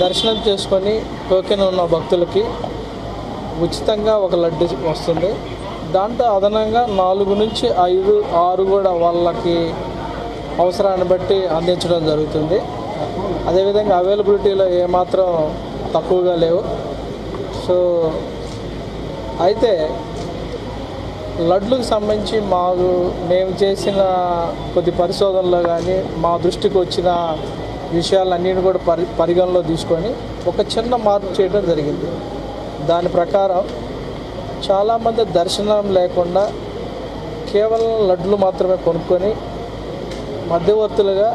దర్శనం చేసుకొని టోకెన్ ఉన్న భక్తులకి ఉచితంగా ఒక లడ్డు వస్తుంది. దాంట్లో అదనంగా 4 నుంచి 5, 6 కూడా వాళ్ళకి అవసరాన్ని బట్టి అందించడం జరుగుతుంది. అదేవిధంగా అవైలబిలిటీలో ఏమాత్రం తక్కువగా లేవు. సో అయితే లడ్లకు సంబంధించి మేము చేసిన కొద్ది పరిశోధనలో కానీ మా దృష్టికి వచ్చిన విషయాలన్నిటిని కూడా పరిగణలో తీసుకొని ఒక చిన్న మార్పు చేయడం జరిగింది. దాని ప్రకారం చాలామంది దర్శనం లేకుండా కేవలం లడ్లు మాత్రమే కొనుక్కొని మధ్యవర్తులుగా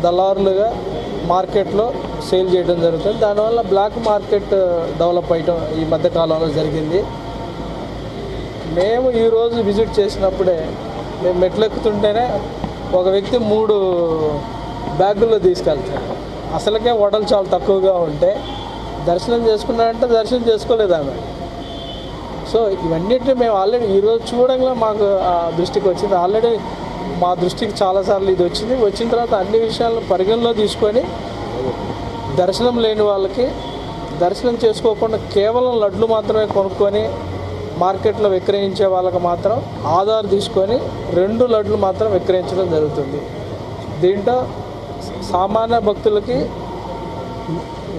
దళారులుగా మార్కెట్లో సేల్ చేయడం జరుగుతుంది. దానివల్ల బ్లాక్ మార్కెట్ డెవలప్ అయ్యడం ఈ మధ్యకాలంలో జరిగింది. మేము ఈరోజు విజిట్ చేసినప్పుడే మేము మెట్లెక్కుతుంటేనే ఒక వ్యక్తి 3 బ్యాగుల్లో తీసుకెళ్తారు. అసలుకే వడలు చాలా తక్కువగా ఉంటే దర్శనం చేసుకున్నారంటే దర్శనం చేసుకోలేదు ఆమె. సో ఇవన్నిటిని మేము ఆల్రెడీ ఈరోజు చూడంగా మాకు ఆ దృష్టికి వచ్చింది. ఆల్రెడీ మా దృష్టికి చాలాసార్లు ఇది వచ్చింది. వచ్చిన తర్వాత అన్ని విషయాలను పరిగణలో తీసుకొని దర్శనం లేని వాళ్ళకి దర్శనం చేసుకోకుండా కేవలం లడ్లు మాత్రమే కొనుక్కొని మార్కెట్లో విక్రయించే వాళ్ళకి మాత్రం ఆధార్ తీసుకొని 2 లడ్లు మాత్రం విక్రయించడం జరుగుతుంది. దీంట్లో సామాన్య భక్తులకి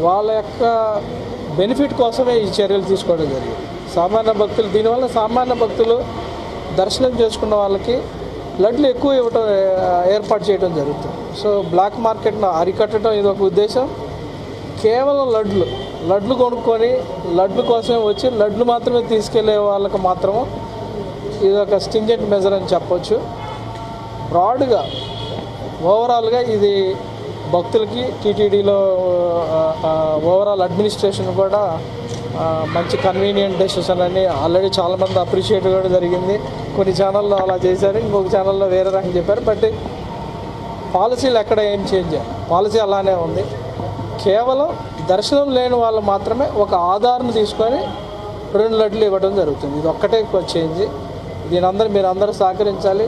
వాళ్ళ యొక్క బెనిఫిట్ కోసమే ఈ చర్యలు తీసుకోవడం జరిగింది. దీనివల్ల సామాన్య భక్తులు దర్శనం చేసుకున్న వాళ్ళకి లడ్లు ఎక్కువ ఇవ్వటం ఏర్పాటు చేయడం జరుగుతుంది. సో బ్లాక్ మార్కెట్ను అరికట్టడం ఇది ఒక ఉద్దేశం. కేవలం లడ్లు కొనుక్కొని లడ్లు కోసమే వచ్చి లడ్లు మాత్రమే తీసుకెళ్లే వాళ్ళకి మాత్రము ఇది ఒక స్టింజెంట్ మెజర్ అని చెప్పొచ్చు. బ్రాడ్గా ఓవరాల్గా ఇది భక్తులకి టీటీడీలో ఓవరాల్ అడ్మినిస్ట్రేషన్ కూడా మంచి కన్వీనియంట్ డెసిషన్ అని ఆల్రెడీ చాలామంది అప్రిషియేట్ కూడా జరిగింది. కొన్ని ఛానల్లో అలా చేశారు, ఇంకొక ఛానల్లో వేరే రకం చెప్పారు. బట్ పాలసీలు ఎక్కడ ఏం చేంజ్, పాలసీ అలానే ఉంది. కేవలం దర్శనం లేని వాళ్ళు మాత్రమే ఒక ఆధార్ను తీసుకొని 2 లడ్లు ఇవ్వడం జరుగుతుంది. ఇది ఒక్కటే చేంజ్. మీరందరూ సహకరించాలి.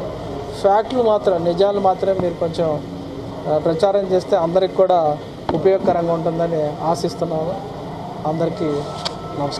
ఫ్యాక్ట్లు మాత్రం, నిజాలు మాత్రమే మీరు కొంచెం ప్రచారం చేస్తే అందరికి కూడా ఉపయోగకరంగా ఉంటుందని ఆశిస్తున్నాము. అందరికీ నమస్కారం.